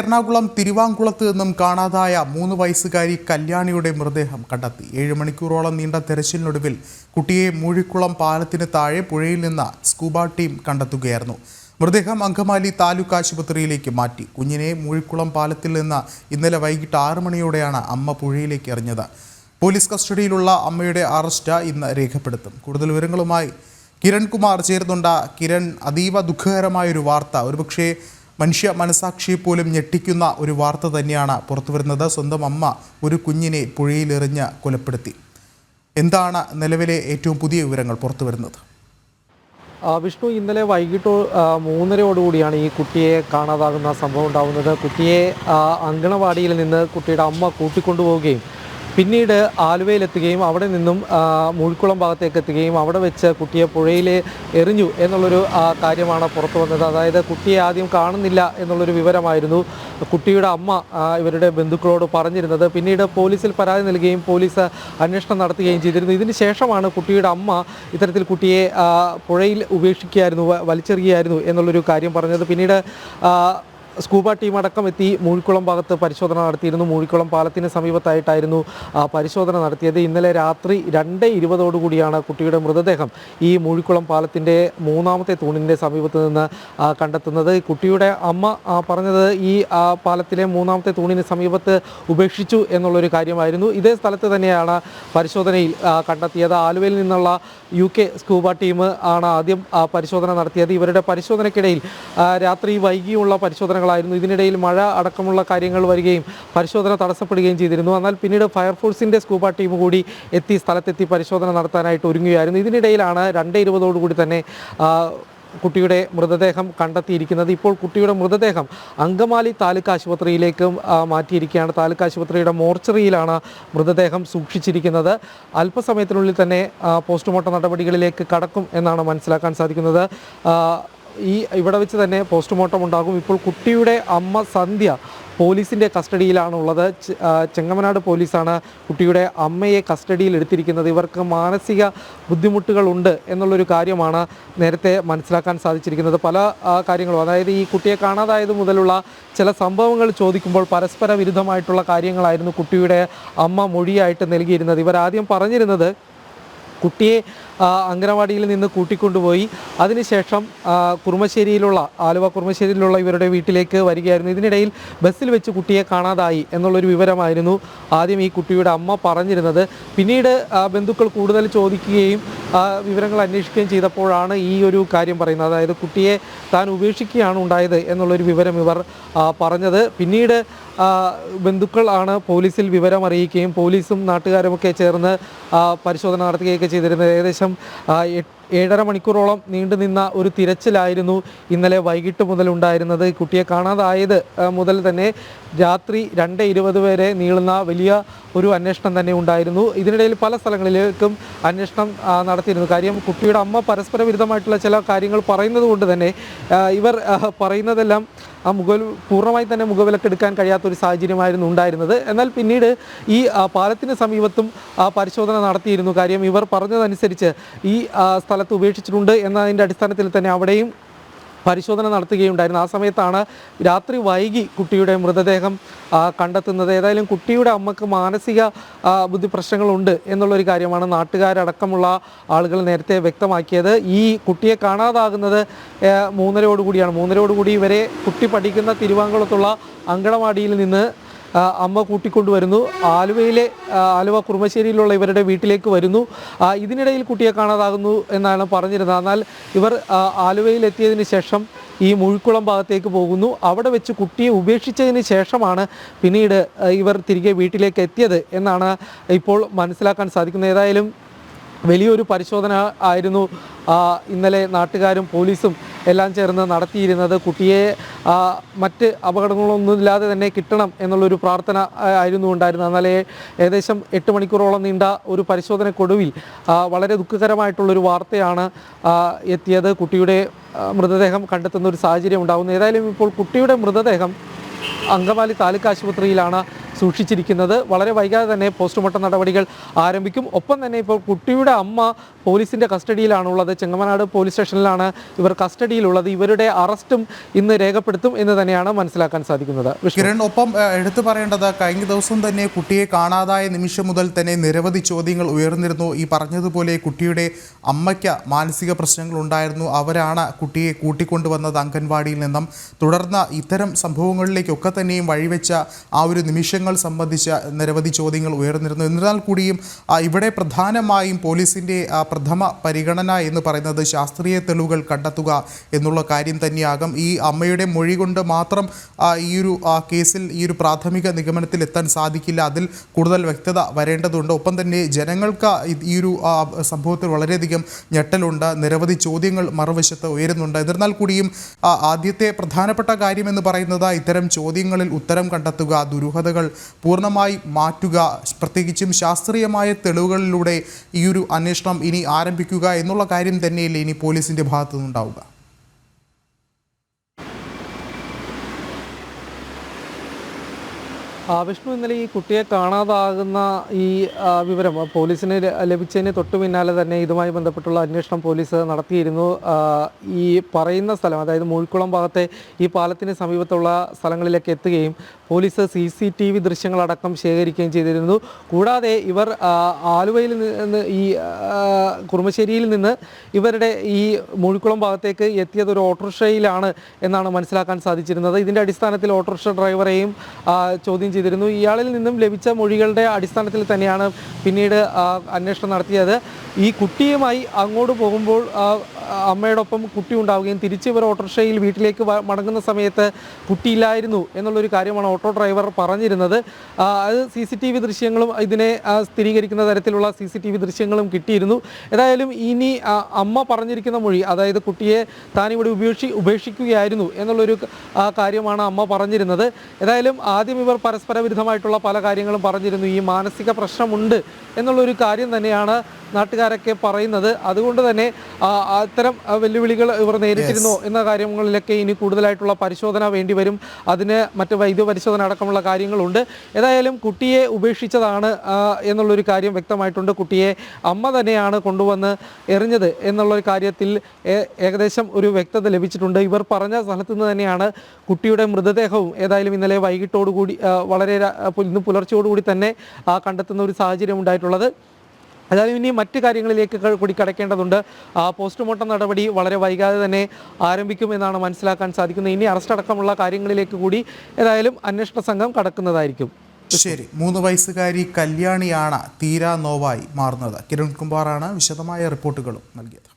എറണാകുളം തിരുവാങ്കുളത്ത് നിന്നും കാണാതായ 3 വയസ്സുകാരി കല്യാണിയുടെ മൃതദേഹം കണ്ടെത്തി. 7 മണിക്കൂറോളം നീണ്ട തെരച്ചിലിനൊടുവിൽ കുട്ടിയെ മൂഴിക്കുളം പാലത്തിന് താഴെ പുഴയിൽ നിന്ന് സ്കൂബ ടീം കണ്ടെത്തുകയായിരുന്നു. മൃതദേഹം അങ്കമാലി താലൂക്ക് ആശുപത്രിയിലേക്ക് മാറ്റി. കുഞ്ഞിനെ മൂഴിക്കുളം പാലത്തിൽ നിന്ന് ഇന്നലെ വൈകിട്ട് 6 മണിയോടെയാണ് അമ്മ പുഴയിലേക്ക് എറിഞ്ഞത്. പോലീസ് കസ്റ്റഡിയിലുള്ള അമ്മയുടെ അറസ്റ്റ് ഇന്ന് രേഖപ്പെടുത്തും. കൂടുതൽ വിവരങ്ങളുമായി കിരൺകുമാർ ചേർന്നുണ്ട്. കിരൺ, അതീവ ദുഃഖകരമായൊരു വാർത്ത, ഒരുപക്ഷെ മനുഷ്യ മനസാക്ഷിയെ പോലും ഞെട്ടിക്കുന്ന ഒരു വാർത്ത തന്നെയാണ് പുറത്തുവരുന്നത്. സ്വന്തം അമ്മ ഒരു കുഞ്ഞിനെ പുഴയിലെറിഞ്ഞ് കൊലപ്പെടുത്തി. എന്താണ് നിലവിലെ ഏറ്റവും പുതിയ വിവരങ്ങൾ പുറത്തുവരുന്നത്? വിഷ്ണു, ഇന്നലെ വൈകിട്ട് 3:30 ഈ കുട്ടിയെ കാണാതാകുന്ന സംഭവം ഉണ്ടാകുന്നത്. കുട്ടിയെ അങ്കണവാടിയിൽ നിന്ന് കുട്ടിയുടെ അമ്മ കൂട്ടിക്കൊണ്ടുപോവുകയും പിന്നീട് ആലുവയിലെത്തുകയും അവിടെ നിന്നും മൂഴിക്കുളം ഭാഗത്തേക്ക് എത്തുകയും അവിടെ വെച്ച് കുട്ടിയെ പുഴയിൽ എറിഞ്ഞു എന്നുള്ളൊരു കാര്യമാണ് പുറത്തു വന്നത്. അതായത് കുട്ടിയെ ആദ്യം കാണുന്നില്ല എന്നുള്ളൊരു വിവരമായിരുന്നു കുട്ടിയുടെ അമ്മ ഇവരുടെ ബന്ധുക്കളോട് പറഞ്ഞിരുന്നത്. പിന്നീട് പോലീസിൽ പരാതി നൽകുകയും പോലീസ് അന്വേഷണം നടത്തുകയും ചെയ്തിരുന്നു. ഇതിന് ശേഷമാണ് കുട്ടിയുടെ അമ്മ ഇത്തരത്തിൽ കുട്ടിയെ പുഴയിൽ ഉപേക്ഷിക്കുകയായിരുന്നു, വലിച്ചെറിയുകയായിരുന്നു എന്നുള്ളൊരു കാര്യം പറഞ്ഞത്. പിന്നീട് സ്കൂബ ടീം അടക്കം എത്തി മൂഴിക്കുളം ഭാഗത്ത് പരിശോധന നടത്തിയിരുന്നു. മൂഴിക്കുളം പാലത്തിന് സമീപത്തായിട്ടായിരുന്നു പരിശോധന നടത്തിയത്. ഇന്നലെ രാത്രി 2:20 കുട്ടിയുടെ മൃതദേഹം ഈ മൂഴിക്കുളം പാലത്തിൻ്റെ 3ാമത്തെ തൂണിൻ്റെ സമീപത്ത് നിന്ന് കണ്ടെത്തുന്നത്. കുട്ടിയുടെ അമ്മ പറഞ്ഞത് ഈ പാലത്തിലെ 3ാമത്തെ തൂണിന് സമീപത്ത് ഉപേക്ഷിച്ചു എന്നുള്ളൊരു കാര്യമായിരുന്നു. ഇതേ സ്ഥലത്ത് തന്നെയാണ് പരിശോധനയിൽ കണ്ടെത്തിയത്. ആലുവയിൽ നിന്നുള്ള UK സ്കൂബ ടീം ആണ് ആദ്യം പരിശോധന നടത്തിയത്. ഇവരുടെ പരിശോധനയ്ക്കിടയിൽ രാത്രി വൈകിയുള്ള പരിശോധനകളായിരുന്നു. ഇതിനിടയിൽ മഴ അടക്കമുള്ള കാര്യങ്ങൾ വരികയും പരിശോധന തടസ്സപ്പെടുകയും ചെയ്തിരുന്നു. എന്നാൽ പിന്നീട് ഫയർഫോഴ്സിൻ്റെ സ്കൂബ ടീം കൂടി സ്ഥലത്തെത്തി പരിശോധന നടത്താനായിട്ട് ഒരുങ്ങുകയായിരുന്നു. ഇതിനിടയിലാണ് 2:20 തന്നെ കുട്ടിയുടെ മൃതദേഹം കണ്ടെത്തിയിരിക്കുന്നത്. ഇപ്പോൾ കുട്ടിയുടെ മൃതദേഹം അങ്കമാലി താലൂക്ക് ആശുപത്രിയിലേക്ക് മാറ്റിയിരിക്കുകയാണ്. താലൂക്ക് ആശുപത്രിയുടെ മോർച്ചറിയിലാണ് മൃതദേഹം സൂക്ഷിച്ചിരിക്കുന്നത്. അല്പസമയത്തിനുള്ളിൽ തന്നെ പോസ്റ്റ്മോർട്ടം നടപടികളിലേക്ക് കടക്കും എന്നാണ് മനസ്സിലാക്കാൻ സാധിക്കുന്നത്. ഇവിടെ വെച്ച് തന്നെ പോസ്റ്റ്മോർട്ടം ഉണ്ടാകും. ഇപ്പോൾ കുട്ടിയുടെ അമ്മ സന്ധ്യ പോലീസിൻ്റെ കസ്റ്റഡിയിലാണുള്ളത്. ചെങ്ങമനാട് പോലീസാണ് കുട്ടിയുടെ അമ്മയെ കസ്റ്റഡിയിൽ എടുത്തിരിക്കുന്നത്. ഇവർക്ക് മാനസിക ബുദ്ധിമുട്ടുകളുണ്ട് എന്നുള്ളൊരു കാര്യമാണ് നേരത്തെ മനസ്സിലാക്കാൻ സാധിച്ചിരിക്കുന്നത്. പല കാര്യങ്ങളും, അതായത് ഈ കുട്ടിയെ കാണാതായത് മുതലുള്ള ചില സംഭവങ്ങൾ ചോദിക്കുമ്പോൾ പരസ്പര വിരുദ്ധമായിട്ടുള്ള കാര്യങ്ങളായിരുന്നു കുട്ടിയുടെ അമ്മ മൊഴിയായിട്ട് നൽകിയിരുന്നത്. ഇവരാദ്യം പറഞ്ഞിരുന്നത് കുട്ടിയെ അങ്കനവാടിയിൽ നിന്ന് കൂട്ടിക്കൊണ്ടുപോയി അതിനുശേഷം ആലുവ കുറുമശ്ശേരിയിലുള്ള ഇവരുടെ വീട്ടിലേക്ക് വരികയായിരുന്നു. ഇതിനിടയിൽ ബസ്സിൽ വെച്ച് കുട്ടിയെ കാണാതായി എന്നുള്ളൊരു വിവരമായിരുന്നു ആദ്യം ഈ കുട്ടിയുടെ അമ്മ പറഞ്ഞിരുന്നത്. പിന്നീട് ബന്ധുക്കൾ കൂടുതൽ ചോദിക്കുകയും വിവരങ്ങൾ അന്വേഷിക്കുകയും ചെയ്തപ്പോഴാണ് ഈ ഒരു കാര്യം പറയുന്നത്. അതായത് കുട്ടിയെ താൻ ഉപേക്ഷിക്കുകയാണ് ഉണ്ടായത് എന്നുള്ളൊരു വിവരം ഇവർ പറഞ്ഞത്. പിന്നീട് ബന്ധുക്കൾ ആണ് പോലീസിൽ വിവരം അറിയിക്കുകയും പോലീസും നാട്ടുകാരുമൊക്കെ ചേർന്ന് പരിശോധന നടത്തുകയൊക്കെ ചെയ്തിരുന്നത്. ഏകദേശം 7.5 മണിക്കൂറോളം നീണ്ടുനിന്ന ഒരു തിരച്ചിലായിരുന്നു ഇന്നലെ വൈകിട്ട് മുതൽ ഉണ്ടായിരുന്നത്. കുട്ടിയെ കാണാതായത് മുതൽ തന്നെ രാത്രി 2:20 വരെ നീളുന്ന വലിയ ഒരു അന്വേഷണം തന്നെ ഉണ്ടായിരുന്നു. ഇതിനിടയിൽ പല സ്ഥലങ്ങളിലേക്കും അന്വേഷണം നടത്തിയിരുന്നു. കാര്യം കുട്ടിയുടെ അമ്മ പരസ്പര വിരുദ്ധമായിട്ടുള്ള ചില കാര്യങ്ങൾ പറയുന്നത് കൊണ്ട് തന്നെ ഇവർ പറയുന്നതെല്ലാം പൂർണ്ണമായി തന്നെ മുഖവിലക്കെടുക്കാൻ കഴിയാത്തൊരു സാഹചര്യമായിരുന്നു ഉണ്ടായിരുന്നത്. എന്നാൽ പിന്നീട് ഈ പാലത്തിന് സമീപത്തും പരിശോധന നടത്തിയിരുന്നു. കാര്യം ഇവർ പറഞ്ഞതനുസരിച്ച് ഈ സ്ഥലത്ത് ഉപേക്ഷിച്ചിട്ടുണ്ട് എന്നതിൻ്റെ അടിസ്ഥാനത്തിൽ തന്നെ അവിടെയും പരിശോധന നടത്തുകയുണ്ടായിരുന്നു. ആ സമയത്താണ് രാത്രി വൈകി കുട്ടിയുടെ മൃതദേഹം കണ്ടെത്തുന്നത്. ഏതായാലും കുട്ടിയുടെ അമ്മക്ക് മാനസിക ബുദ്ധി പ്രശ്നങ്ങളുണ്ട് എന്നുള്ളൊരു കാര്യമാണ് നാട്ടുകാരടക്കമുള്ള ആളുകൾ നേരത്തെ വ്യക്തമാക്കിയത്. ഈ കുട്ടിയെ കാണാതാകുന്നത് 3:30 3:30 ഇവരെ കുട്ടി പഠിക്കുന്ന തിരുവാങ്കുളത്തുള്ള അങ്കണവാടിയിൽ നിന്ന് അമ്മ കൂട്ടിക്കൊണ്ടുവരുന്നു. ആലുവ കുറുമശ്ശേരിയിലുള്ള ഇവരുടെ വീട്ടിലേക്ക് വരുന്നു. ഇതിനിടയിൽ കുട്ടിയെ കാണാതാകുന്നു എന്നാണ് പറഞ്ഞിരുന്നത്. എന്നാൽ ഇവർ ആലുവയിൽ എത്തിയതിന് ശേഷം ഈ മൂഴിക്കുളം ഭാഗത്തേക്ക് പോകുന്നു. അവിടെ വെച്ച് കുട്ടിയെ ഉപേക്ഷിച്ചതിന് ശേഷമാണ് പിന്നീട് ഇവർ തിരികെ വീട്ടിലേക്ക് എത്തിയത് എന്നാണ് ഇപ്പോൾ മനസ്സിലാക്കാൻ സാധിക്കുന്നത്. ഏതായാലും വലിയൊരു പരിശോധന ആയിരുന്നു ഇന്നലെ നാട്ടുകാരും പോലീസും എല്ലാം ചേർന്ന് നടത്തിയിരുന്നത്. കുട്ടിയെ മറ്റ് അപകടങ്ങളൊന്നുമില്ലാതെ തന്നെ കിട്ടണം എന്നുള്ളൊരു പ്രാർത്ഥന ആയിരുന്നു ഉണ്ടായിരുന്നത്. എന്നാൽ ഏകദേശം 8 മണിക്കൂറോളം നീണ്ട ഒരു പരിശോധനയ്ക്കൊടുവിൽ വളരെ ദുഃഖകരമായിട്ടുള്ളൊരു വാർത്തയാണ് എത്തിയത്. കുട്ടിയുടെ മൃതദേഹം കണ്ടെത്തുന്ന ഒരു സാഹചര്യം ഉണ്ടാകുന്നു. ഏതായാലും ഇപ്പോൾ കുട്ടിയുടെ മൃതദേഹം അങ്കമാലി താലൂക്ക് ആശുപത്രിയിലാണ് സൂക്ഷിച്ചിരിക്കുന്നത്. വളരെ വൈകാതെ തന്നെ പോസ്റ്റ്മോർട്ടം നടപടികൾ ആരംഭിക്കും. ഒപ്പം തന്നെ ഇപ്പോൾ കുട്ടിയുടെ അമ്മ പോലീസിൻ്റെ കസ്റ്റഡിയിലാണുള്ളത്. ചെങ്ങമനാട് പോലീസ് സ്റ്റേഷനിലാണ് ഇവർ കസ്റ്റഡിയിലുള്ളത്. ഇവരുടെ അറസ്റ്റും ഇന്ന് രേഖപ്പെടുത്തും എന്ന് തന്നെയാണ് മനസ്സിലാക്കാൻ സാധിക്കുന്നത്. കിരൺ, ഒപ്പം എടുത്തു പറയേണ്ടത് കഴിഞ്ഞ ദിവസം തന്നെ കുട്ടിയെ കാണാതായ നിമിഷം മുതൽ തന്നെ നിരവധി ചോദ്യങ്ങൾ ഉയർന്നിരുന്നു. ഈ പറഞ്ഞതുപോലെ കുട്ടിയുടെ അമ്മയ്ക്ക് മാനസിക പ്രശ്നങ്ങൾ ഉണ്ടായിരുന്നു. അവരാണ് കുട്ടിയെ കൂട്ടിക്കൊണ്ടുവന്നത് അംഗൻവാടിയിൽ നിന്നും. തുടർന്ന് ഇത്തരം സംഭവങ്ങളിലേക്കൊക്കെ തന്നെയും വഴിവെച്ച ആ ഒരു നിമിഷങ്ങൾ സംബന്ധിച്ച നിരവധി ചോദ്യങ്ങൾ ഉയർന്നിരുന്നു. എന്നിരുന്നാൽ കൂടിയും ഇവിടെ പ്രധാനമായും പോലീസിൻ്റെ പ്രഥമ പരിഗണന എന്ന് പറയുന്നത് ശാസ്ത്രീയ തെളിവുകൾ കണ്ടെത്തുക എന്നുള്ള കാര്യം തന്നെയാകും. ഈ അമ്മയുടെ മൊഴി കൊണ്ട് മാത്രം ഈ ഒരു കേസിൽ ഈ ഒരു പ്രാഥമിക നിഗമനത്തിൽ എത്താൻ സാധിക്കില്ല. അതിൽ കൂടുതൽ വ്യക്തത വരേണ്ടതുണ്ട്. ഒപ്പം തന്നെ ജനങ്ങൾക്ക് ഈ ഒരു സംഭവത്തിൽ വളരെയധികം ഞെട്ടലുണ്ട്. നിരവധി ചോദ്യങ്ങൾ മറുവശത്ത് ഉയരുന്നുണ്ട്. എന്നിരുന്നാൽ കൂടിയും ആദ്യത്തെ പ്രധാനപ്പെട്ട കാര്യം എന്ന് പറയുന്നത് ഇത്തരം ചോദ്യങ്ങളിൽ ഉത്തരം കണ്ടെത്തുക, ദുരൂഹതകൾ പൂർണ്ണമായി മാറ്റുക, പ്രത്യേകിച്ചും ശാസ്ത്രീയമായ തെളിവുകളിലൂടെ ഈ ഒരു അന്വേഷണം ഇനി ആരംഭിക്കുക എന്നുള്ള കാര്യം തന്നെയല്ലേ ഇനി പോലീസിൻ്റെ ഭാഗത്തു നിന്നുണ്ടാവുക? വിഷ്ണു, ഇന്നലെ ഈ കുട്ടിയെ കാണാതാകുന്ന ഈ വിവരം പോലീസിന് ലഭിച്ചതിന് തൊട്ടു പിന്നാലെ തന്നെ ഇതുമായി ബന്ധപ്പെട്ടുള്ള അന്വേഷണം പോലീസ് നടത്തിയിരുന്നു. ഈ പറയുന്ന സ്ഥലം, അതായത് മൂഴിക്കുളം ഭാഗത്തെ ഈ പാലത്തിന് സമീപത്തുള്ള സ്ഥലങ്ങളിലേക്ക് എത്തുകയും പോലീസ് CCTV ദൃശ്യങ്ങളടക്കം ശേഖരിക്കുകയും ചെയ്തിരുന്നു. കൂടാതെ ഇവർ ആലുവയിൽ നിന്ന് ഈ കുറുമശ്ശേരിയിൽ നിന്ന് ഇവരുടെ ഈ മൂഴിക്കുളം ഭാഗത്തേക്ക് എത്തിയത് ഒരു ഓട്ടോറിക്ഷയിലാണ് എന്നാണ് മനസ്സിലാക്കാൻ സാധിച്ചിരുന്നത്. ഇതിൻ്റെ അടിസ്ഥാനത്തിൽ ഓട്ടോറിക്ഷ ഡ്രൈവറെയും ചോദ്യം ചെയ്തിരുന്നു. ഇയാളിൽ നിന്നും ലഭിച്ച മൊഴികളുടെ അടിസ്ഥാനത്തിൽ തന്നെയാണ് പിന്നീട് അന്വേഷണം നടത്തിയത്. ഈ കുട്ടിയുമായി അങ്ങോട്ട് പോകുമ്പോൾ അമ്മയോടൊപ്പം കുട്ടി ഉണ്ടാവുകയും തിരിച്ച് ഇവർ ഓട്ടോറിക്ഷയിൽ വീട്ടിലേക്ക് മടങ്ങുന്ന സമയത്ത് കുട്ടിയില്ലായിരുന്നു എന്നുള്ളൊരു കാര്യമാണ് ഓട്ടോ ഡ്രൈവർ പറഞ്ഞിരുന്നത്. അത് CCTV ദൃശ്യങ്ങളും ഇതിനെ സ്ഥിരീകരിക്കുന്ന തരത്തിലുള്ള CCTV ദൃശ്യങ്ങളും കിട്ടിയിരുന്നു. ഏതായാലും ഇനി അമ്മ പറഞ്ഞിരിക്കുന്ന മൊഴി, അതായത് കുട്ടിയെ താനിവിടെ ഉപേക്ഷിക്കുകയായിരുന്നു എന്നുള്ളൊരു കാര്യമാണ് അമ്മ പറഞ്ഞിരുന്നത്. ഏതായാലും ആദ്യം ഇവർ പരസ്പര വിരുദ്ധമായിട്ടുള്ള പല കാര്യങ്ങളും പറഞ്ഞിരുന്നു. ഈ മാനസിക പ്രശ്നമുണ്ട് എന്നുള്ളൊരു കാര്യം തന്നെയാണ് നാട്ടുകാരൊക്കെ പറയുന്നത്. അതുകൊണ്ട് തന്നെ അത്തരം വെല്ലുവിളികൾ ഇവർ നേരിട്ടിരുന്നോ എന്ന കാര്യങ്ങളിലൊക്കെ ഇനി കൂടുതലായിട്ടുള്ള പരിശോധന വേണ്ടിവരും. അതിന് മറ്റ് വൈദ്യ പരിശോധന അടക്കമുള്ള കാര്യങ്ങളുണ്ട്. ഏതായാലും കുട്ടിയെ ഉപേക്ഷിച്ചതാണ് എന്നുള്ളൊരു കാര്യം വ്യക്തമായിട്ടുണ്ട്. കുട്ടിയെ അമ്മ തന്നെയാണ് കൊണ്ടുവന്ന് എറിഞ്ഞത് എന്നുള്ളൊരു കാര്യത്തിൽ ഏകദേശം ഒരു വ്യക്തത ലഭിച്ചിട്ടുണ്ട്. ഇവർ പറഞ്ഞ സ്ഥലത്തു നിന്ന് തന്നെയാണ് കുട്ടിയുടെ മൃതദേഹവും ഏതായാലും ഇന്നലെ വൈകിട്ടോടുകൂടി വളരെ ഇന്ന് പുലർച്ചയോടുകൂടി തന്നെ കണ്ടെത്തുന്ന ഒരു സാഹചര്യം ഉണ്ടായിട്ടുള്ളത്. അതായത് ഇനി മറ്റ് കാര്യങ്ങളിലേക്ക് കൂടി കടക്കേണ്ടതുണ്ട്. പോസ്റ്റ്മോർട്ടം നടപടി വളരെ വൈകാതെ തന്നെ ആരംഭിക്കുമെന്നാണ് മനസ്സിലാക്കാൻ സാധിക്കുന്നത്. ഇനി അറസ്റ്റ് അടക്കമുള്ള കാര്യങ്ങളിലേക്ക് കൂടി ഏതായാലും അന്വേഷണ സംഘം കടക്കുന്നതായിരിക്കും. ശരി, 3 വയസ്സുകാരി കല്യാണിയാണ് തീരാ നോവായി മാറുന്നത്. കിരൺ കുമാറാണ് വിശദമായ റിപ്പോർട്ടുകളും നൽകിയത്.